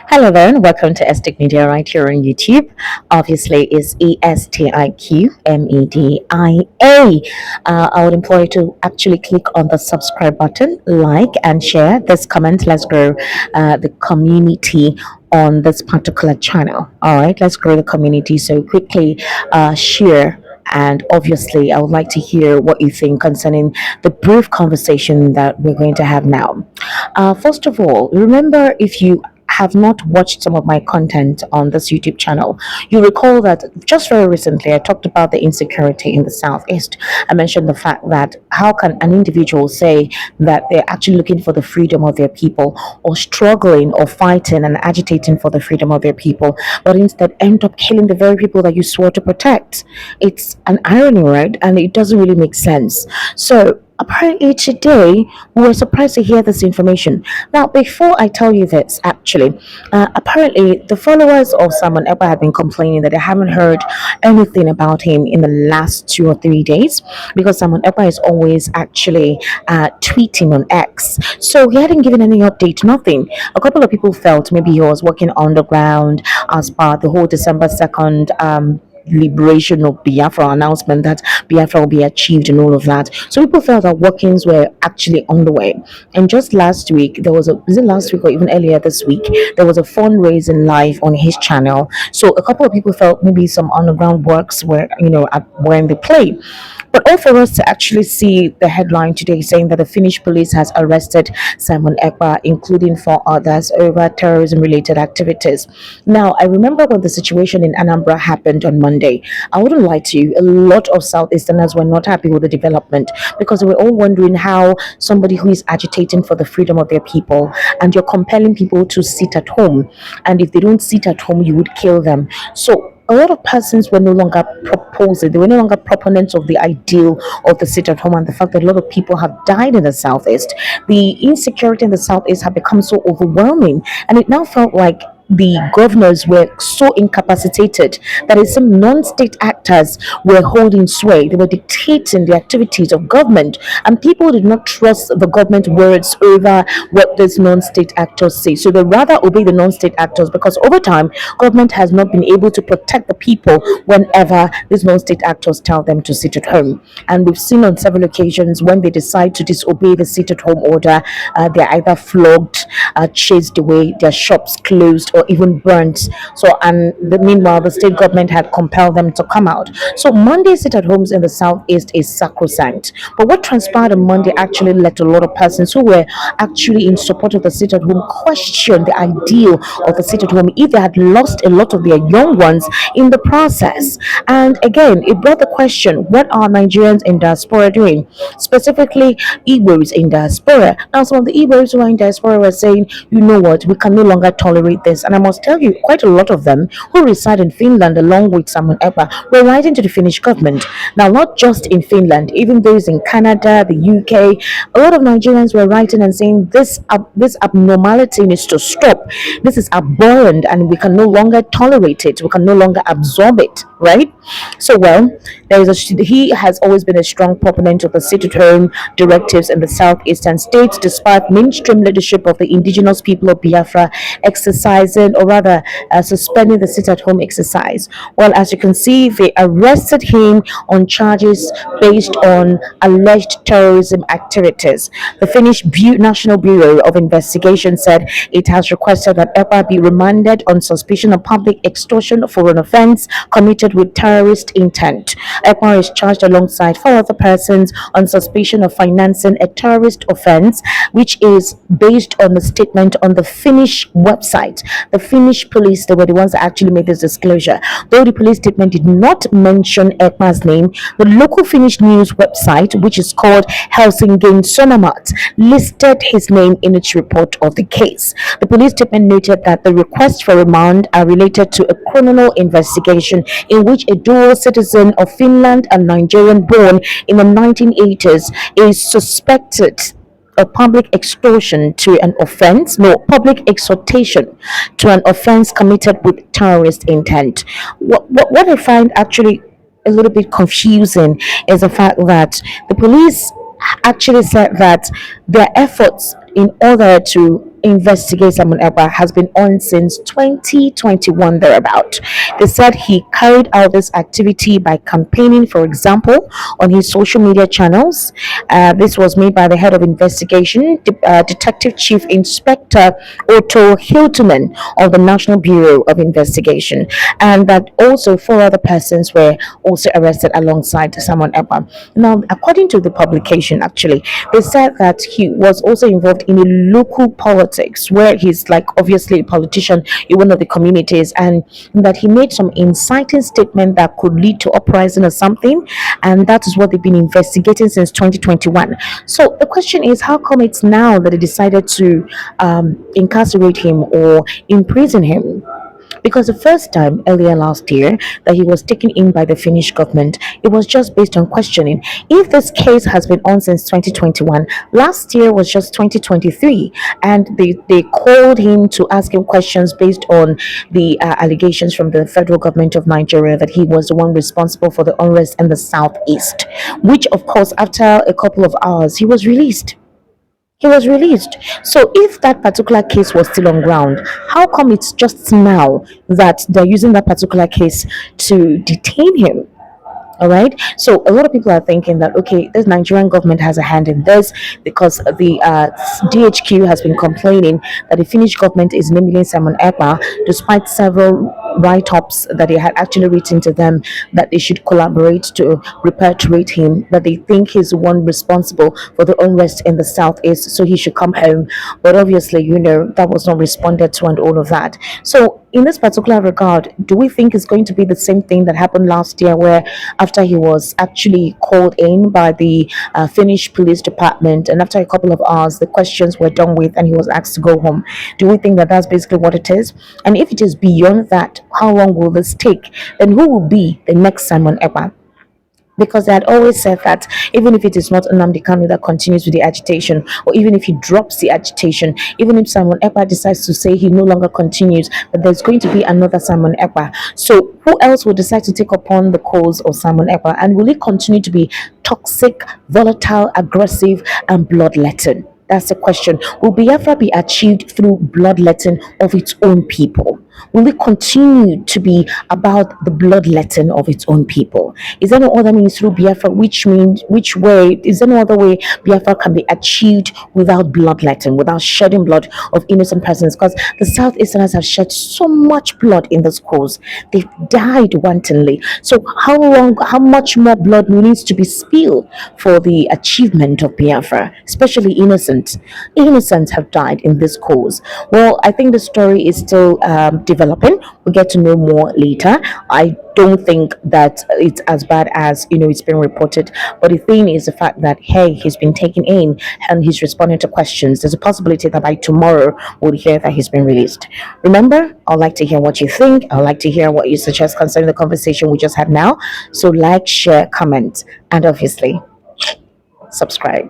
Hello there, and welcome to Estic Media right here on YouTube. Obviously, it's ESTIQMEDIA. I would implore you to actually click on the subscribe button, like, and share this comment. Let's grow the community on this particular channel. All right, let's grow the community. So, quickly share. And obviously, I would like to hear what you think concerning the brief conversation that we're going to have now. First of all, remember, if you have not watched some of my content on this YouTube channel, you recall that just very recently I talked about the insecurity in the Southeast. I mentioned the fact that how can an individual say that they're actually looking for the freedom of their people, or struggling or fighting and agitating for the freedom of their people, but instead end up killing the very people that you swore to protect? It's an irony, right? And it doesn't really make sense. So apparently today we were surprised to hear this information. Now, before I tell you this, actually, apparently the followers of Simon Ekpa have been complaining that they haven't heard anything about him in the last 2 or 3 days, because Simon Ekpa is always actually tweeting on X. So he hadn't given any update, nothing. A couple of people felt maybe he was working underground as part of the whole December 2nd liberation of Biafra announcement that Biafra will be achieved and all of that. So people felt that workings were actually on the way. And just last week, was it last week or even earlier this week, there was a fundraising live on his channel. So a couple of people felt maybe some underground works were, were in the play. But all for us to actually see the headline today saying that the Finnish police has arrested Simon Ekpa, including four others, over terrorism-related activities. Now, I remember when the situation in Anambra happened on Monday. I wouldn't lie to you, a lot of Southeasterners were not happy with the development, because they were all wondering how somebody who is agitating for the freedom of their people, and you're compelling people to sit at home, and if they don't sit at home, you would kill them. So a lot of persons were no longer proposing, they were no longer proponents of the ideal of the sit at home, and the fact that a lot of people have died in the Southeast. The insecurity in the Southeast had become so overwhelming, and it now felt like the governors were so incapacitated that some non-state actors were holding sway. They were dictating the activities of government, and people did not trust the government words over what these non-state actors say. So they rather obey the non-state actors, because over time, government has not been able to protect the people whenever these non-state actors tell them to sit at home. And we've seen on several occasions when they decide to disobey the sit-at-home order, they're either flogged, chased away, their shops closed, or even burnt. So, and meanwhile, the state government had compelled them to come out. So, Monday sit at homes in the Southeast is sacrosanct. But what transpired on Monday actually led to a lot of persons who were actually in support of the sit at home question the ideal of the sit at home, if they had lost a lot of their young ones in the process. And again, it brought the question, what are Nigerians in diaspora doing? Specifically, Igbos in diaspora. Now, some of the Igbos who are in diaspora were saying, you know what, we can no longer tolerate this. And I must tell you, quite a lot of them who reside in Finland along with Simon Ekpa were writing to the Finnish government. Now, not just in Finland, even those in Canada, the UK, a lot of Nigerians were writing and saying this abnormality needs to stop. This is abhorrent, and we can no longer tolerate it. We can no longer absorb it, right? So, well, he has always been a strong proponent of the sit-at-home directives in the southeastern states, despite mainstream leadership of the indigenous people of Biafra exercising, or rather suspending the sit-at-home exercise. Well, as you can see, they arrested him on charges based on alleged terrorism activities. The Finnish National Bureau of Investigation said it has requested that Ekpa be remanded on suspicion of public extortion for an offense committed with terrorist intent. Ekpa is charged alongside four other persons on suspicion of financing a terrorist offense, which is based on the statement on the Finnish website. The Finnish police, they were the ones that actually made this disclosure. Though the police statement did not mention Ekpa's name, the local Finnish news website, which is called Helsingin Sanomat, listed his name in its report of the case. The police statement noted that the requests for remand are related to a criminal investigation in which a dual citizen of Finland and Nigerian born in the 1980s is suspected of public extortion to an offense, no, public exhortation to an offense committed with terrorist intent. What I find actually a little bit confusing is the fact that the police actually said that their efforts in order to investigate Simon Ekpa has been on since 2021 thereabout. They said he carried out this activity by campaigning, for example, on his social media channels. This was made by the head of investigation, Detective Chief Inspector Otto Hilterman of the National Bureau of Investigation, and that also four other persons were also arrested alongside Simon Ekpa. Now, according to the publication, actually, they said that he was also involved in a local politics where he's like obviously a politician in one of the communities, and that he made some inciting statement that could lead to uprising or something, and that is what they've been investigating since 2021. So the question is, how come it's now that they decided to incarcerate him or imprison him? Because the first time earlier last year that he was taken in by the Finnish government, it was just based on questioning. If this case has been on since 2021, last year was just 2023, and they called him to ask him questions based on the allegations from the federal government of Nigeria that he was the one responsible for the unrest in the southeast, which of course after a couple of hours he was released. He was released. So if that particular case was still on ground, how come it's just now that they're using that particular case to detain him? All right. So a lot of people are thinking that okay, this Nigerian government has a hand in this because the DHQ has been complaining that the Finnish government is naming Simon Ekpa, despite several write-ups that they had actually written to them that they should collaborate to repatriate him. That they think he's the one responsible for the unrest in the southeast, so he should come home. But obviously, that was not responded to and all of that. So in this particular regard, do we think it's going to be the same thing that happened last year, where after he was actually called in by the Finnish police department, and after a couple of hours, the questions were done with, and he was asked to go home? Do we think that that's basically what it is? And if it is beyond that, how long will this take? Then who will be the next Simon Ekpa? Because they had always said that even if it is not Nnamdi Kanu that continues with the agitation, or even if he drops the agitation, even if Simon Ekpa decides to say he no longer continues, but there's going to be another Simon Ekpa. So who else will decide to take upon the cause of Simon Ekpa? And will it continue to be toxic, volatile, aggressive, and bloodletting? That's the question. Will Biafra be achieved through bloodletting of its own people? Will it continue to be about the bloodletting of its own people? Is there no other means through Biafra? Which way? Is there no other way Biafra can be achieved without bloodletting, without shedding blood of innocent persons? Because the Southeasterners have shed so much blood in this cause. They've died wantonly. So how much more blood needs to be spilled for the achievement of Biafra, especially innocent? Innocents have died in this cause. Well, I think the story is still developing. We'll get to know more later. I don't think that it's as bad as it's been reported, but the thing is the fact that hey, he's been taken in and he's responding to questions. There's a possibility that by tomorrow we'll hear that he's been released. Remember, I'd like to hear what you think. I'd like to hear what you suggest concerning the conversation we just had now. So like, share, comment, and obviously subscribe.